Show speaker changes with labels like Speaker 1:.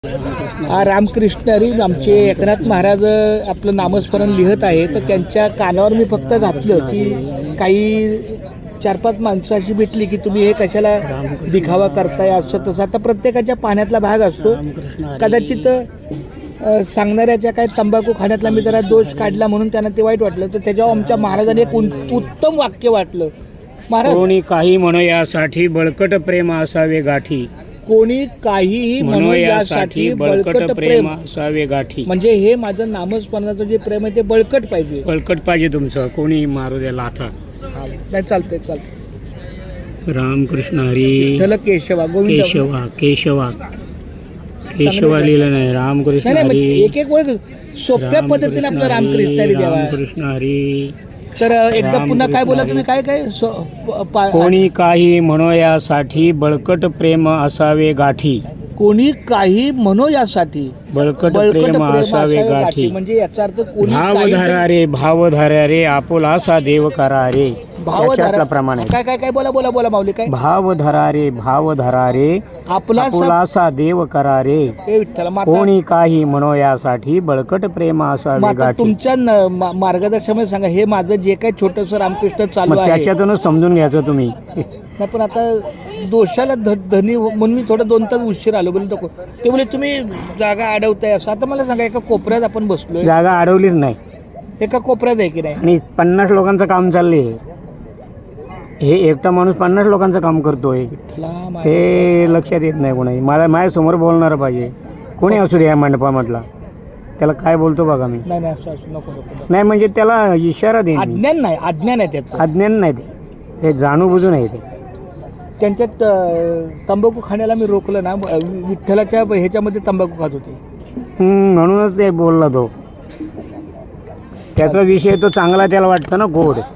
Speaker 1: रामकृष्ण हरी. आमचे एकनाथ महाराज आपलं नामस्मरण लिहत आहे, तर त्यांच्या कानावर मी फक्त घातलं की काही 4-5 माणसं अशी भेटली की तुम्ही हे कशाला दिखावा करताय असं तसं. आता प्रत्येकाच्या पाण्यातला भाग असतो. कदाचित सांगणाऱ्याच्या काय तंबाखू खाण्यातला मी जरा दोष काढला म्हणून त्यांना ते वाईट वाटलं, तर त्याच्यावर आमच्या महाराजांनी एक उत्तम वाक्य वाटलं. महाराज,
Speaker 2: कोणी काही म्हणो यासाठी बळकट प्रेम असावे गाठी.
Speaker 1: कोणी काहीही म्हणो यासाठी बळकट प्रेम
Speaker 2: असावे गाठी.
Speaker 1: म्हणजे हे माझं नामस्मरणाचं जे प्रेम आहे ते बळकट पाहिजे.
Speaker 2: बळकट पाहिजे तुमचं. कोणी मारू द्या लाथा.
Speaker 1: नाही, चालतंय.
Speaker 2: रामकृष्ण हरी.
Speaker 1: विठ्ठल केशवा गोविंद.
Speaker 2: केशवा लिहिलं नाही. रामकृष्ण
Speaker 1: नाही,
Speaker 2: हरी.
Speaker 1: एक एक वेळ सोप्या पद्धतीने आपलं रामकृष्ण द्यावा.
Speaker 2: रामकृष्ण हरी.
Speaker 1: तर एकदा पुन्हा काय बोला तुम्ही? काय
Speaker 2: कोणी काही म्हणो यासाठी बळकट प्रेम असावे गाठी.
Speaker 1: कोणी काही म्हणो यासाठी
Speaker 2: बळकट प्रेम असावे गाठी.
Speaker 1: म्हणजे याचा अर्थ कोणी
Speaker 2: भाव धरा रे आपुलासा देव करा रे. प्रमाणे
Speaker 1: काय काय काय बोला माऊली. काय
Speaker 2: भाव धरा रे आपुलासा देव करा रे.
Speaker 1: विठ्ठल
Speaker 2: कोणी काही म्हणो यासाठी बळकट प्रेम असावे गाठी.
Speaker 1: तुमच्या मार्गदर्शनामध्ये सांगा, हे माझं जे काही छोटंसं रामकृष्ण चालू आहे
Speaker 2: त्याच्यातूनच समजून घ्यायचं तुम्ही.
Speaker 1: नाही, पण आता दोषाला धनी म्हणून मी थोडं 2 तास उशीर आलो. बोलतो ते बोले तुम्ही जागा अडवताय असं. आता मला सांगा, एका कोपऱ्यात आपण बसलोय.
Speaker 2: जागा अडवलीच नाही.
Speaker 1: एका कोपऱ्यात आहे की नाही?
Speaker 2: आणि 50 लोकांचं काम चाललंय. हे एकटा माणूस 50 लोकांचं काम करतोय. ते लक्षात येत नाही कोणाही. मला माझ्यासमोर बोलणार पाहिजे. कोणी असू दे या मंडपामधला. त्याला काय बोलतो बघा मी.
Speaker 1: नाही असं नको.
Speaker 2: नाही म्हणजे त्याला इशारा देईन.
Speaker 1: अज्ञान आहे त्याचं.
Speaker 2: अज्ञान नाही ते जाणू बुजून आहे ते.
Speaker 1: त्यांच्यात तंबाखू खाण्याला मी रोखलं ना. विठ्ठलाच्या ह्याच्यामध्ये तंबाखू खात होते
Speaker 2: म्हणूनच ते बोलला तो. त्याचा विषय तो चांगला त्याला वाटतं ना, गोड.